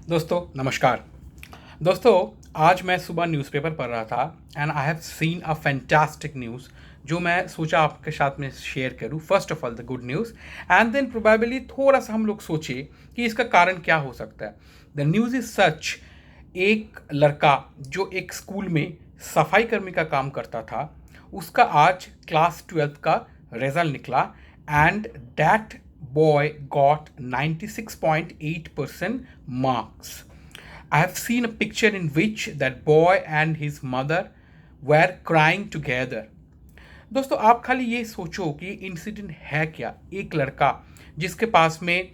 दोस्तों नमस्कार। दोस्तों आज मैं सुबह न्यूज़पेपर पढ़ रहा था and I have seen a fantastic news जो मैं सोचा आपके साथ में शेयर करूं। First of all the good news and then probably थोड़ा सा हम लोग सोचे कि इसका कारण क्या हो सकता है। द न्यूज़ इज सच, एक लड़का जो एक स्कूल में सफाई कर्मी का काम करता था, उसका आज क्लास 12th का रिजल्ट निकला and that boy got 96.8% marks. I have seen a picture in which that boy and his mother were crying together. दोस्तों आप खाली ये सोचो कि इंसिडेंट है क्या। एक लड़का जिसके पास में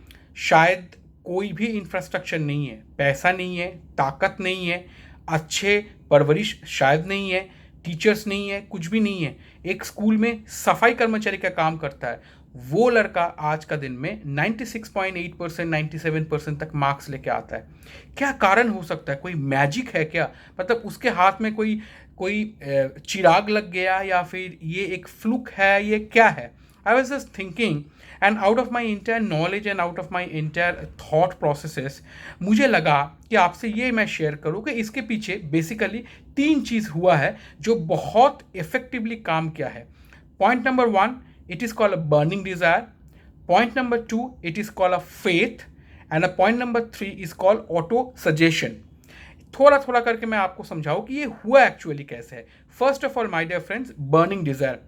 शायद कोई भी इंफ्रास्ट्रक्चर नहीं है, पैसा नहीं है, ताकत नहीं है, अच्छे परवरिश शायद नहीं है, टीचर्स नहीं है, कुछ भी नहीं है, एक स्कूल में सफाई कर्मचारी का काम करता है, वो लड़का आज का दिन में 96.8% 97% तक मार्क्स लेके आता है। क्या कारण हो सकता है? कोई मैजिक है क्या? मतलब उसके हाथ में कोई कोई चिराग लग गया या फिर ये एक फ्लूक है, ये क्या है? I was just thinking and out of my entire knowledge and out of my entire thought processes मुझे लगा कि आपसे ये मैं शेयर करूँ कि इसके पीछे बेसिकली 3 चीज़ हुआ है जो बहुत इफेक्टिवली काम किया है। Point number 1, it is called a burning desire. Point number 2, it is called a faith. And a point number 3 is called auto suggestion. थोड़ा थोड़ा करके मैं आपको समझाऊं कि ये हुआ एक्चुअली कैसे है। First of all my dear friends, burning desire.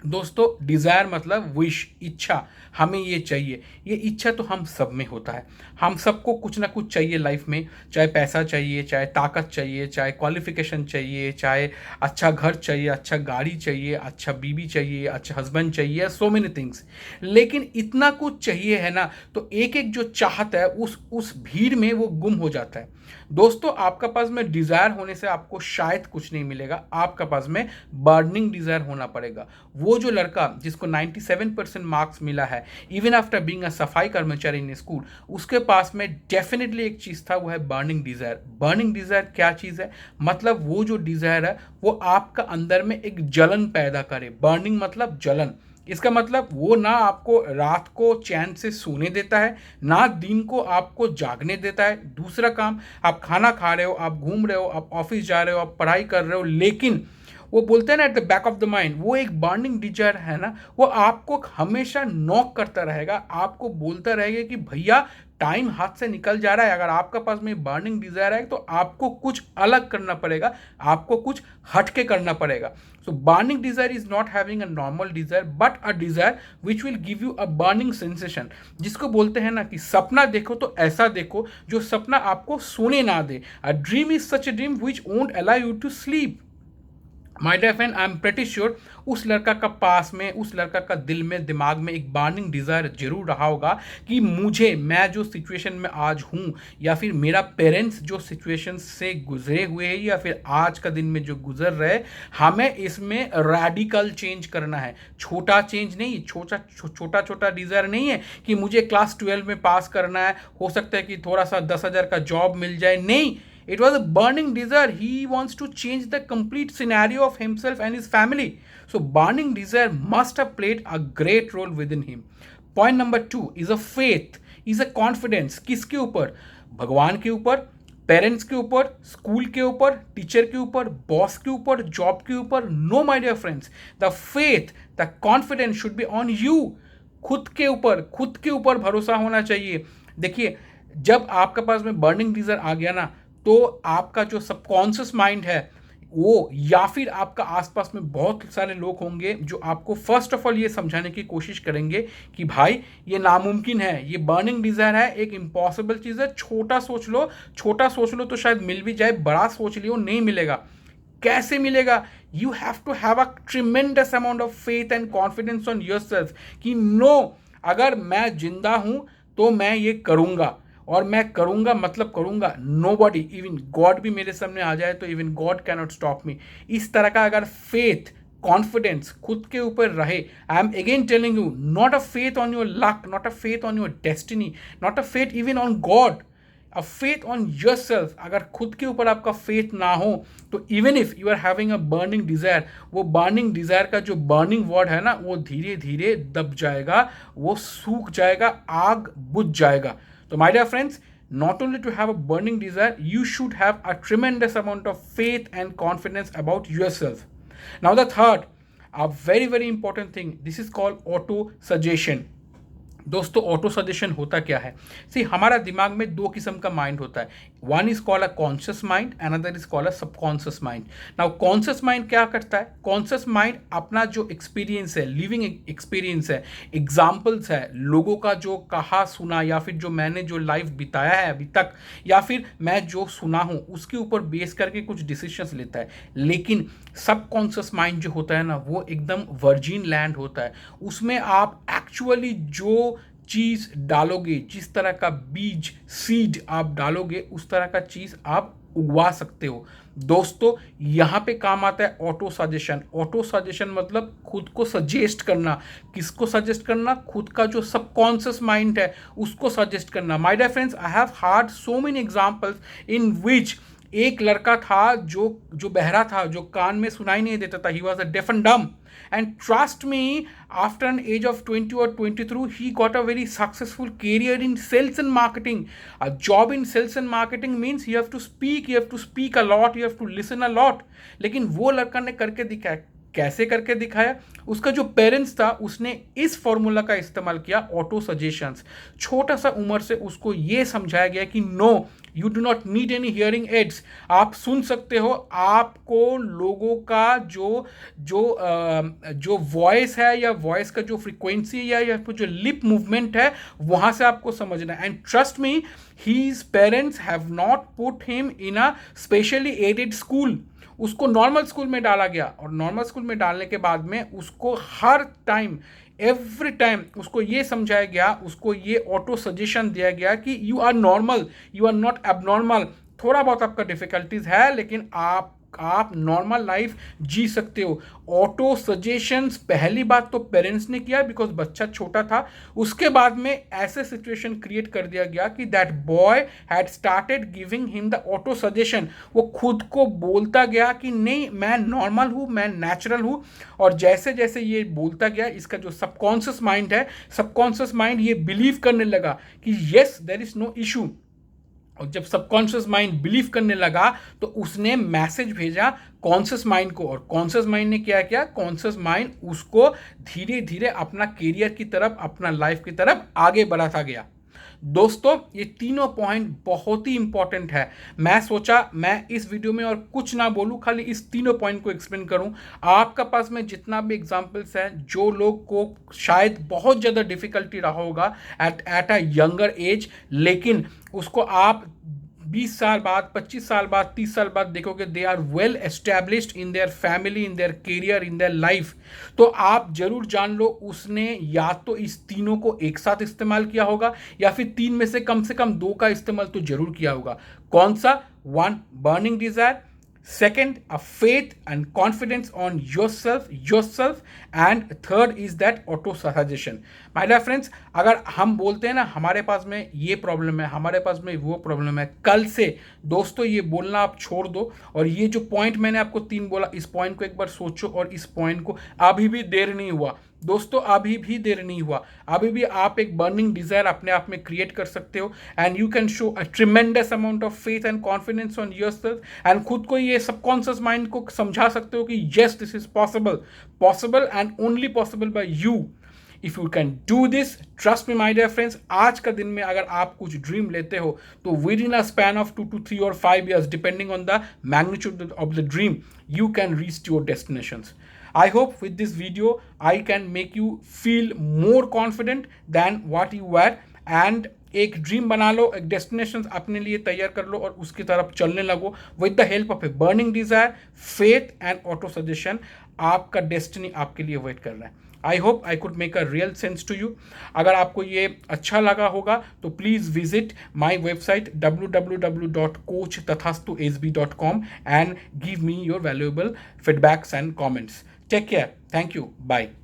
दोस्तों डिज़ायर मतलब विश, इच्छा, हमें ये चाहिए। ये इच्छा तो हम सब में होता है। हम सबको कुछ ना कुछ चाहिए लाइफ में, चाहे पैसा चाहिए, चाहे ताकत चाहिए, चाहे क्वालिफिकेशन चाहिए, चाहे अच्छा घर चाहिए, अच्छा गाड़ी चाहिए, अच्छा बीवी चाहिए, अच्छा हस्बैंड चाहिए, सो मेनी थिंग्स। लेकिन इतना कुछ चाहिए है ना, तो एक एक जो चाहत है उस भीड़ में वो गुम हो जाता है। दोस्तों आपका पास में डिज़ायर होने से आपको शायद कुछ नहीं मिलेगा, आपका पास में बर्निंग डिज़ायर होना पड़ेगा। वो जो लड़का जिसको 97% मार्क्स मिला है इवन आफ्टर बीइंग अ सफाई कर्मचारी इन स्कूल, उसके पास में डेफिनेटली एक चीज़ था, वो है बर्निंग डिज़ायर। बर्निंग डिज़ायर क्या चीज़ है? मतलब वो जो डिज़ायर है वो आपका अंदर में एक जलन पैदा करे। बर्निंग मतलब जलन। इसका मतलब वो ना आपको रात को चैन से सोने देता है, ना दिन को आपको जागने देता है। दूसरा काम, आप खाना खा रहे हो, आप घूम रहे हो, आप ऑफिस जा रहे हो, आप पढ़ाई कर रहे हो, लेकिन वो बोलते हैं ना at the back of the mind, वो एक बर्निंग डिजायर है ना, वो आपको हमेशा नॉक करता रहेगा, आपको बोलता रहेगा कि भैया टाइम हाथ से निकल जा रहा है। अगर आपका पास में बर्निंग डिजायर है तो आपको कुछ अलग करना पड़ेगा, आपको कुछ हटके करना पड़ेगा। So burning desire is not having a normal desire but a desire which will give you a burning sensation, जिसको बोलते हैं ना कि सपना देखो तो ऐसा देखो जो सपना आपको सोने ना दे। A dream is such a dream which won't allow you to sleep. My dear friend, I am pretty sure उस लड़का का पास में, उस लड़का का दिल में, दिमाग में एक बर्निंग डिज़ायर जरूर रहा होगा कि मैं जो सिचुएशन में आज हूँ, या फिर मेरा पेरेंट्स जो सिचुएशन से गुजरे हुए हैं, या फिर आज का दिन में जो गुजर रहे, हमें इसमें रेडिकल चेंज करना है। छोटा चेंज नहीं, छोटा छोटा डिज़ायर नहीं है कि मुझे क्लास 12 में पास करना है, हो सकता है कि थोड़ा सा 10,000 का जॉब मिल जाए। नहीं, it was a burning desire. He wants to change the complete scenario of himself and his family. So, burning desire must have played a great role within him. Point number 2 is a faith, is a confidence. किसके ऊपर? भगवान के ऊपर, parents के ऊपर, school के ऊपर, teacher के ऊपर, बॉस के ऊपर, जॉब के ऊपर? No my dear friends, the faith, the confidence should be on you. खुद के ऊपर भरोसा होना चाहिए। देखिए, जब आपके पास में बर्निंग डिज़ायर आ गया ना, तो आपका जो सबकॉन्शियस माइंड है वो, या फिर आपका आसपास में बहुत सारे लोग होंगे जो आपको फर्स्ट ऑफ ऑल ये समझाने की कोशिश करेंगे कि भाई ये नामुमकिन है, ये बर्निंग डिज़ायर है, एक इम्पॉसिबल चीज़ है, छोटा सोच लो, छोटा सोच लो तो शायद मिल भी जाए, बड़ा सोच लियो नहीं मिलेगा। कैसे मिलेगा? You have to have a tremendous amount of faith and confidence on yourself कि नो, अगर मैं जिंदा हूं तो मैं ये करूंगा, और मैं करूंगा मतलब करूंगा। नो बॉडी, इवन गॉड भी मेरे सामने आ जाए तो even God can not stop me. इस तरह का अगर फेथ, कॉन्फिडेंस खुद के ऊपर रहे, I am again telling you, not a faith on your luck, not a faith on your destiny, not a faith even on god, a faith on your self. अगर खुद के ऊपर आपका फेथ ना हो तो even if you are having a burning desire, वो burning desire का जो बर्निंग वर्ड है ना, वो धीरे धीरे दब जाएगा, वो सूख जाएगा, आग बुझ जाएगा। तो my dear friends, not only to have a burning desire, you should have a tremendous amount of faith and confidence about yourself. Now the third, a very very important thing, this is called auto suggestion. दोस्तों auto suggestion होता क्या है? सी हमारा दिमाग में दो किस्म का माइंड होता है. One is called a conscious mind, another is called a subconscious mind. Now conscious mind क्या करता है? कॉन्शियस माइंड अपना जो एक्सपीरियंस है, लिविंग एक्सपीरियंस है, एग्जाम्पल्स है, लोगों का जो कहा सुना या फिर जो मैंने जो लाइफ बिताया है अभी तक, या फिर मैं जो सुना हूँ उसके ऊपर बेस करके कुछ डिसीजंस लेता है. लेकिन सबकॉन्शियस माइंड जो होता है ना, वो एकदम वर्जिन लैंड होता है. उसमें आप एक्चुअली जो चीज़ डालोगे, जिस तरह का बीज सीड आप डालोगे, उस तरह का चीज़ आप उगवा सकते हो. दोस्तों यहाँ पे काम आता है ऑटो सजेशन. ऑटो सजेशन मतलब खुद को सजेस्ट करना. किसको सजेस्ट करना? खुद का जो सबकॉन्शियस माइंड है उसको सजेस्ट करना. My dear friends, I have heard so many examples in which एक लड़का था जो बहरा था, जो कान में सुनाई नहीं देता था. He was a deaf and डम. And trust me, after an age of 20 or 23, he got a very successful career in sales and marketing. A job in sales and marketing means you have to speak a lot, you have to listen a lot. लेकिन वो लड़का ने करके दिखाया. कैसे करके दिखाया? उसका जो पेरेंट्स था उसने इस फॉर्मूला का इस्तेमाल किया, ऑटो सजेशंस. छोटा सा उम्र से उसको ये समझाया गया कि no, you do not need any hearing aids. आप सुन सकते हो. आपको लोगों का जो वॉइस है या वॉइस का जो फ्रीक्वेंसी या जो लिप मूवमेंट है, वहाँ से आपको समझना है. And trust me, his parents have not put him in a specially aided school. उसको नॉर्मल स्कूल में डाला गया और नॉर्मल स्कूल में डालने के बाद में उसको हर टाइम, एवरी टाइम उसको ये समझाया गया, उसको ये ऑटो सजेशन दिया गया कि you are normal, you are not abnormal. थोड़ा बहुत आपका डिफिकल्टीज है लेकिन आप नॉर्मल लाइफ जी सकते हो. ऑटो सजेशंस पहली बात तो पेरेंट्स ने किया बिकॉज बच्चा छोटा था. उसके बाद में ऐसे सिचुएशन क्रिएट कर दिया गया कि that boy had started giving him the auto suggestion. वो खुद को बोलता गया कि नहीं, मैं नॉर्मल हूँ, मैं नेचुरल हूँ. और जैसे जैसे ये बोलता गया, इसका जो सबकॉन्शियस माइंड है, सबकॉन्शियस माइंड ये बिलीव करने लगा कि yes there is no issue. और जब सबकॉन्शियस माइंड बिलीव करने लगा तो उसने मैसेज भेजा कॉन्शियस माइंड को, और कॉन्शियस माइंड ने क्या किया? कॉन्शियस माइंड उसको धीरे धीरे अपना कैरियर की तरफ, अपना लाइफ की तरफ आगे बढ़ाता गया. दोस्तों ये तीनों पॉइंट बहुत ही इंपॉर्टेंट है. मैं सोचा मैं इस वीडियो में और कुछ ना बोलूं, खाली इस तीनों पॉइंट को एक्सप्लेन करूं. आपका पास में जितना भी एग्जांपल्स है, जो लोग को शायद बहुत ज़्यादा डिफिकल्टी रहा होगा एट अ यंगर एज, लेकिन उसको आप 20 साल बाद, 25 साल बाद, 30 साल बाद देखोगे they are well established in their family, in their career, in their life. तो आप जरूर जान लो उसने या तो इस तीनों को एक साथ इस्तेमाल किया होगा या फिर तीन में से कम दो का इस्तेमाल तो जरूर किया होगा. कौन सा? One, burning desire. Second, a faith and confidence on yourself, and third is that auto suggestion. My dear friends, अगर हम बोलते हैं ना हमारे पास में ये प्रॉब्लम है, हमारे पास में वो प्रॉब्लम है, कल से दोस्तों ये बोलना आप छोड़ दो. और ये जो पॉइंट मैंने आपको 3 बोला, इस पॉइंट को एक बार सोचो. और इस पॉइंट को अभी भी देर नहीं हुआ दोस्तों, अभी भी देर नहीं हुआ. अभी भी आप एक बर्निंग डिजायर अपने आप में क्रिएट कर सकते हो. And you can show a tremendous amount of faith and confidence on yourself. And खुद को ये सबकॉन्शियस माइंड को समझा सकते हो कि yes, this is possible and only possible by you. If you can do this, trust me my dear friends, आज का दिन में अगर आप कुछ ड्रीम लेते हो तो with in a span of 2 to 3 or 5 years, depending on the magnitude of the dream, you can reach your destinations. I hope with this video I can make you feel more confident than what you were. And एक dream बना लो, एक destination अपने लिए तैयार कर लो और उसकी तरफ चलने लगो with the help of a burning desire, faith and auto suggestion. आपका डेस्टिनी आपके लिए वेट कर रहा है. I hope I could make a real sense to you. अगर आपको ये अच्छा लगा होगा तो please visit my website www.coachtathastuSB.com and give me your valuable feedbacks and comments. Take care. Thank you. Bye.